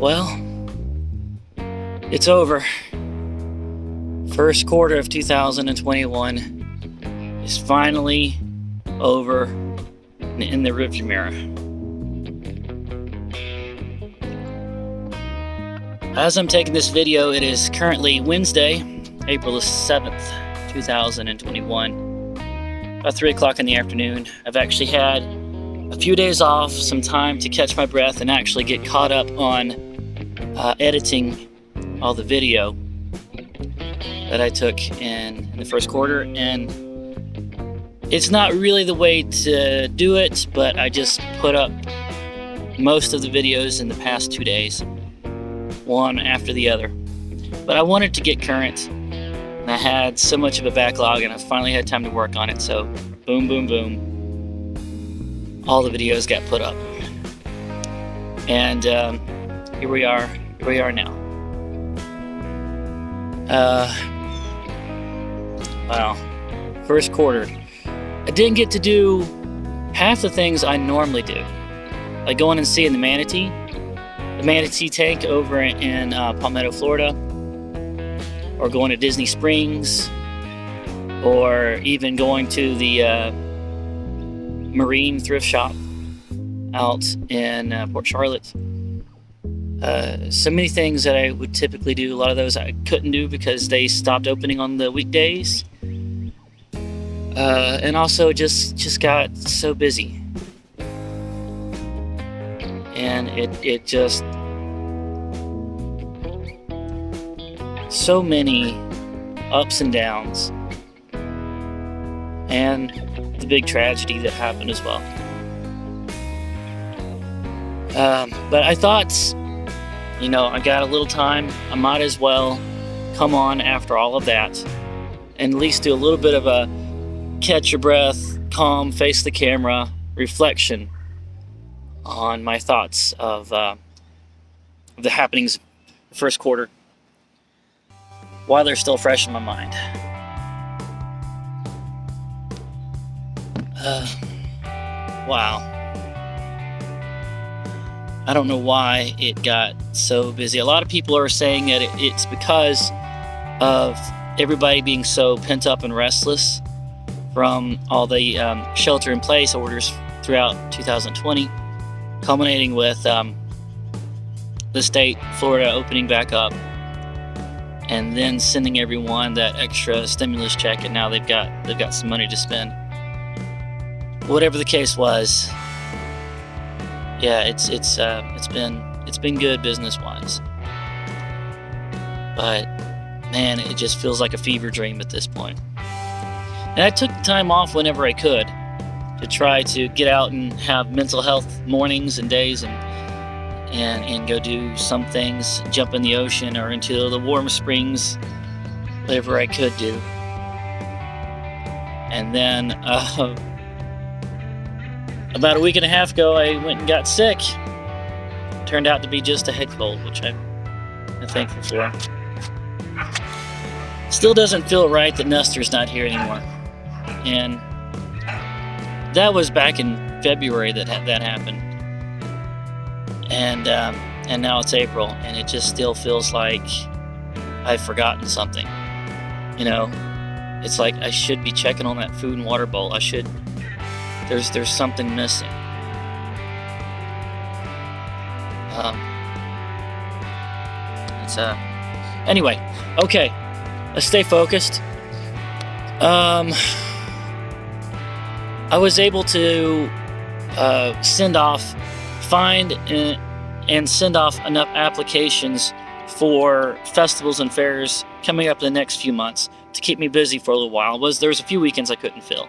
Well, it's over. First quarter of 2021 is finally over and in the rearview mirror. As I'm taking this video, it is currently Wednesday, April the 7th, 2021, about 3 o'clock in the afternoon. I've actually had a few days off, some time to catch my breath and actually get caught up on editing all the video that I took in the first quarter. And it's not really the way to do it, but I just put up most of the videos in the past 2 days, one after the other. But I wanted to get current, and I had so much of a backlog, and I finally had time to work on it. So boom, boom, boom, all the videos got put up, and here we are now. Wow, first quarter. I didn't get to do half the things I normally do, like going and seeing the manatee tank over in Palmetto, Florida, or going to Disney Springs, or even going to the marine thrift shop out in Port Charlotte. So many things that I would typically do, a lot of those I couldn't do because they stopped opening on the weekdays. And also just got so busy. And it just, so many ups and downs, and the big tragedy that happened as well. But I thought, I got a little time, I might as well come on after all of that and at least do a little bit of a catch your breath, calm, face the camera reflection on my thoughts of the happenings of the first quarter while they're still fresh in my mind. Wow. I don't know why it got so busy. A lot of people are saying that it's because of everybody being so pent up and restless from all the shelter-in-place orders throughout 2020, culminating with the state, Florida, opening back up, and then sending everyone that extra stimulus check, and now they've got some money to spend. Whatever the case was, yeah, it's been good business-wise, but man, it just feels like a fever dream at this point. And I took the time off whenever I could to try to get out and have mental health mornings and days, and go do some things, jump in the ocean or into the warm springs, whatever I could do. And then about a week and a half ago, I went and got sick. Turned out to be just a head cold, which I'm thankful for. Still doesn't feel right that Nestor's not here anymore. And that was back in February that happened. And now it's April, and it just still feels like I've forgotten something. It's like I should be checking on that food and water bowl. I should. There's something missing. Anyway, okay, let's stay focused. I was able to find and send off enough applications for festivals and fairs coming up in the next few months to keep me busy for a little while. There was a few weekends I couldn't fill,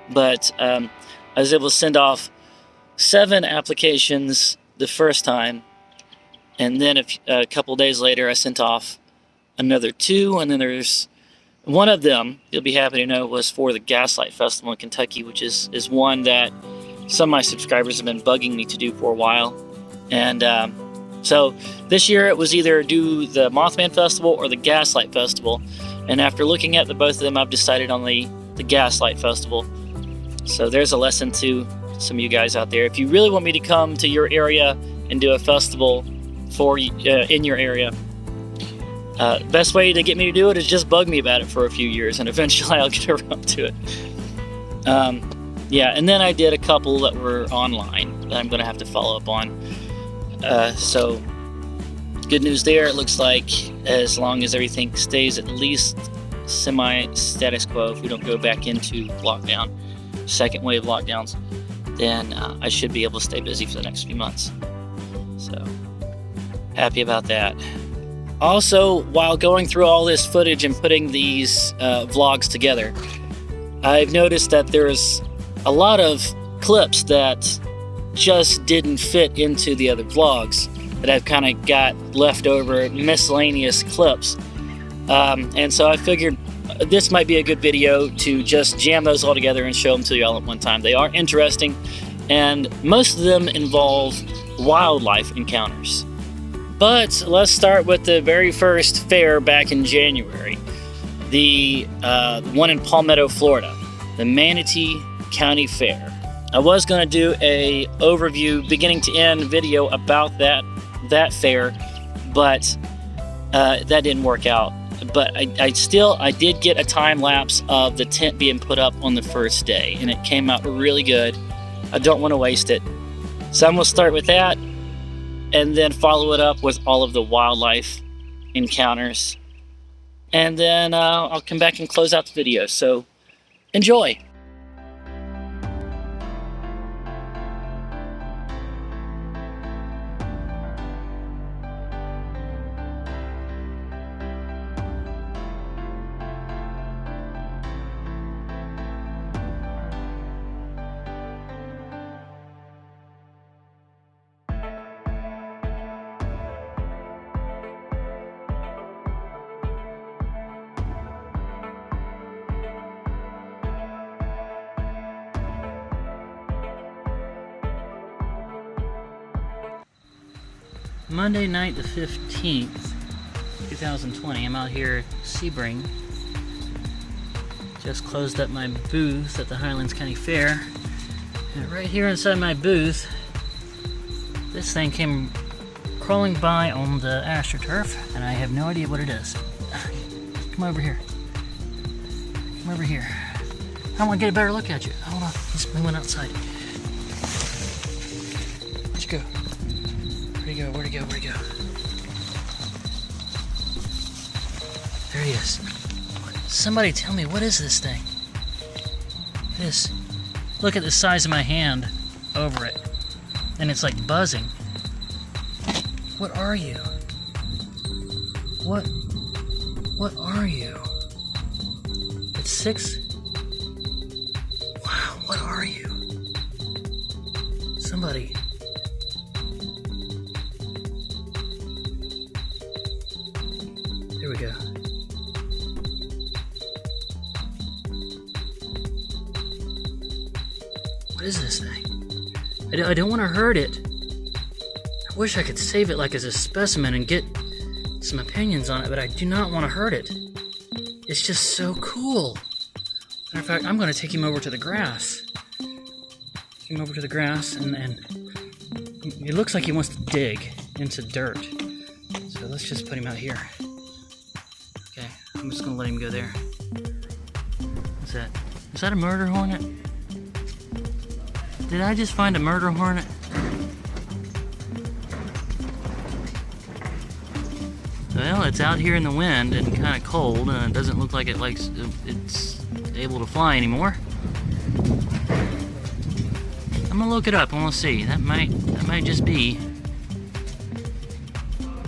but I was able to send off 7 applications the first time, and then a couple days later I sent off another 2, and then there's one of them, you'll be happy to know, was for the Gaslight Festival in Kentucky, which is one that some of my subscribers have been bugging me to do for a while. And so this year it was either do the Mothman Festival or the Gaslight Festival, and after looking at both of them, I've decided on the Gaslight Festival. So there's a lesson to some of you guys out there. If you really want me to come to your area and do a festival, for in your area. Best way to get me to do it is just bug me about it for a few years, and eventually I'll get around to it. Yeah, and then I did a couple that were online that I'm going to have to follow up on. So, good news there. It looks like as long as everything stays at least semi-status quo, if we don't go back into lockdown, second wave lockdowns, then I should be able to stay busy for the next few months. So, happy about that. Also, while going through all this footage and putting these vlogs together, I've noticed that there's a lot of clips that just didn't fit into the other vlogs that I've kind of got leftover miscellaneous clips. And so I figured this might be a good video to just jam those all together and show them to you all at one time. They are interesting, and most of them involve wildlife encounters. But let's start with the very first fair back in January. The one in Palmetto, Florida, the Manatee County Fair. I was going to do a overview, beginning to end video about that fair, but that didn't work out. But I did get a time lapse of the tent being put up on the first day, and it came out really good. I don't want to waste it, so I'm going to start with that, and then follow it up with all of the wildlife encounters, and then I'll come back and close out the video. So enjoy. Monday night the 15th, 2020, I'm out here at Sebring. Just closed up my booth at the Highlands County Fair. And right here inside my booth, this thing came crawling by on the AstroTurf, and I have no idea what it is. Come over here. Come over here. I want to get a better look at you. Hold on, he's moving outside. Where'd you go? Where'd he go? Where'd he go? Where'd he go? There he is. Somebody tell me, what is this thing? This. Look at the size of my hand over it. And it's like buzzing. What are you? What are you? It's 6. Wow, what are you? Somebody. Here we go. What is this thing? I don't want to hurt it. I wish I could save it like as a specimen and get some opinions on it, but I do not want to hurt it. It's just so cool. Matter of fact, I'm going to take him over to the grass. Take him over to the grass, and it looks like he wants to dig into dirt. So let's just put him out here. Okay, I'm just going to let him go there. What's that? Is that a murder hornet? Did I just find a murder hornet? Well, it's out here in the wind and kind of cold, and it doesn't look like it's able to fly anymore. I'm gonna look it up and we'll see. That might just be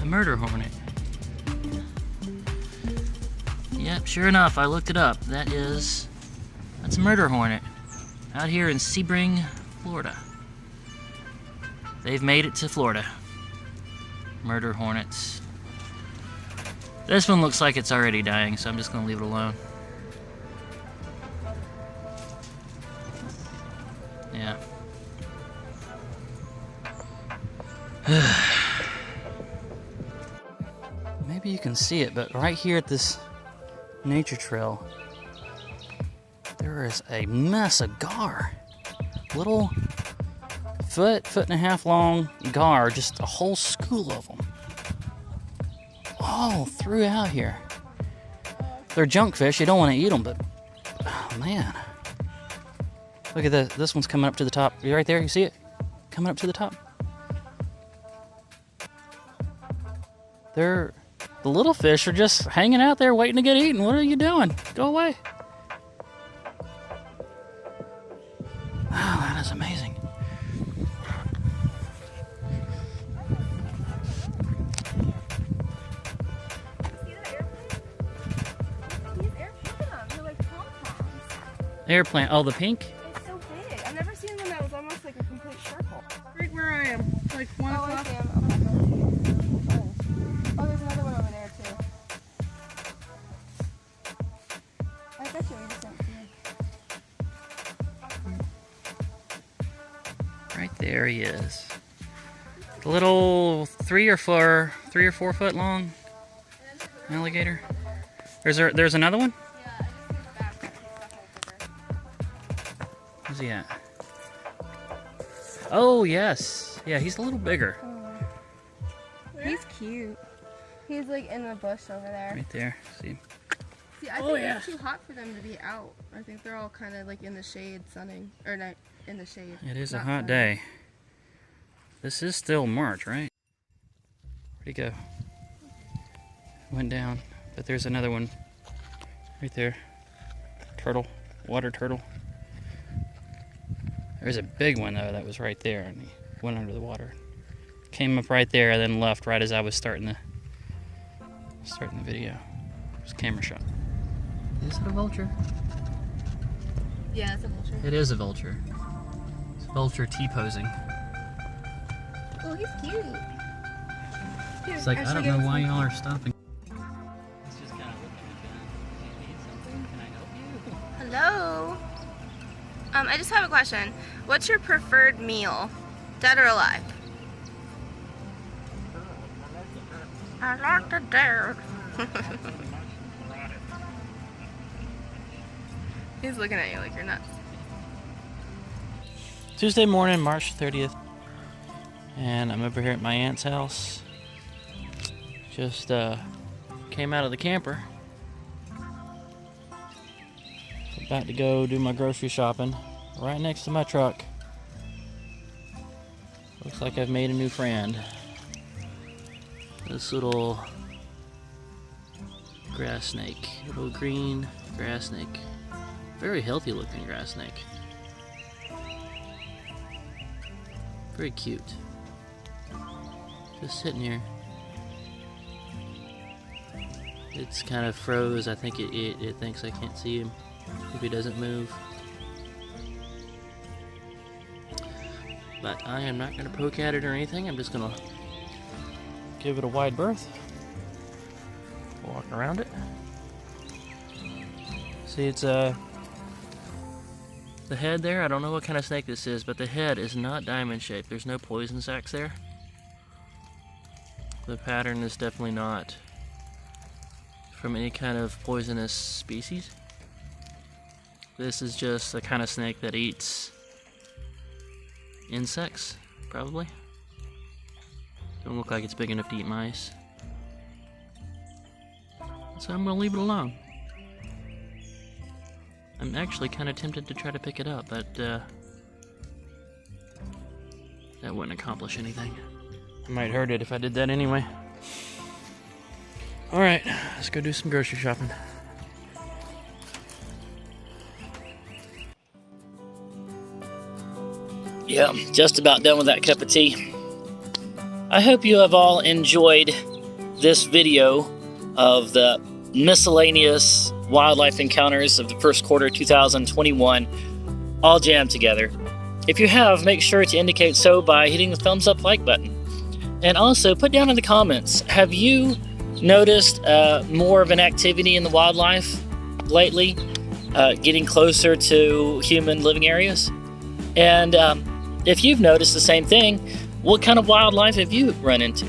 a murder hornet. Yep, sure enough, I looked it up. That's a murder hornet out here in Sebring, Florida. They've made it to Florida. Murder hornets. This one looks like it's already dying, so I'm just going to leave it alone. Yeah. Maybe you can see it, but right here at this nature trail, there is a mess of gar. Little foot and a half long gar, just a whole school of them. all throughout here. They're junk fish. You don't want to eat them, but oh man. Look at this. This one's coming up to the top. You right there? You see it? Coming up to the top. The little fish are just hanging out there waiting to get eaten. What are you doing? Go away. Oh, that is amazing. Airplane. Oh, the pink? It's so big. I've never seen one that was almost like a complete circle. Right where I am. Like 1 o'clock. I see him. Oh, there's another one over there too. I bet you we just don't see him. Right there he is. The little 3 or 4 foot long alligator. There's another one? Where's he at? Oh, yes. Yeah, he's a little bigger. Oh. He's cute. He's like in the bush over there. Right there. See? See, I think it's too hot for them to be out. I think they're all kind of like in the shade, sunning. Or not in the shade. It is a hot day. This is still March, right? Where'd he go? Went down. But there's another one right there. Turtle. Water turtle. There's a big one though that was right there, and he went under the water. Came up right there and then left right as I was starting the video. It was a camera shot. Is it a vulture? Yeah, it's a vulture. It is a vulture. It's a vulture T-posing. Oh, he's cute. It's like, I don't know why y'all are stopping. It's just kind of looking at you. You need something. Can I help you? Hello. I just have a question. What's your preferred meal? Dead or alive? I like the dead. He's looking at you like you're nuts. Tuesday morning, March 30th. And I'm over here at my aunt's house. Just came out of the camper. About to go do my grocery shopping right next to my truck. Looks like I've made a new friend. This little grass snake, little green grass snake. Very healthy looking grass snake. Very cute. Just sitting here. It's kind of froze. I think it thinks I can't see him if he doesn't move. But I am not going to poke at it or anything. I'm just going to give it a wide berth. Walk around it. See, it's the head there. I don't know what kind of snake this is, but the head is not diamond shaped. There's no poison sacs there. The pattern is definitely not from any kind of poisonous species. This is just the kind of snake that eats insects, probably. Don't look like it's big enough to eat mice. So I'm gonna leave it alone. I'm actually kind of tempted to try to pick it up, but that wouldn't accomplish anything. I might hurt it if I did that anyway. Alright, let's go do some grocery shopping. Yeah, just about done with that cup of tea. I hope you have all enjoyed this video of the miscellaneous wildlife encounters of the first quarter 2021, all jammed together. If you have, make sure to indicate so by hitting the thumbs up like button. And also put down in the comments, have you noticed more of an activity in the wildlife lately, getting closer to human living areas? And if you've noticed the same thing, what kind of wildlife have you run into?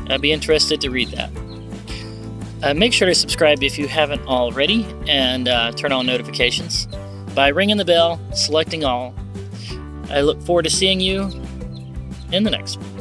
I'd be interested to read that. Make sure to subscribe if you haven't already, and turn on notifications by ringing the bell, selecting all. I look forward to seeing you in the next one.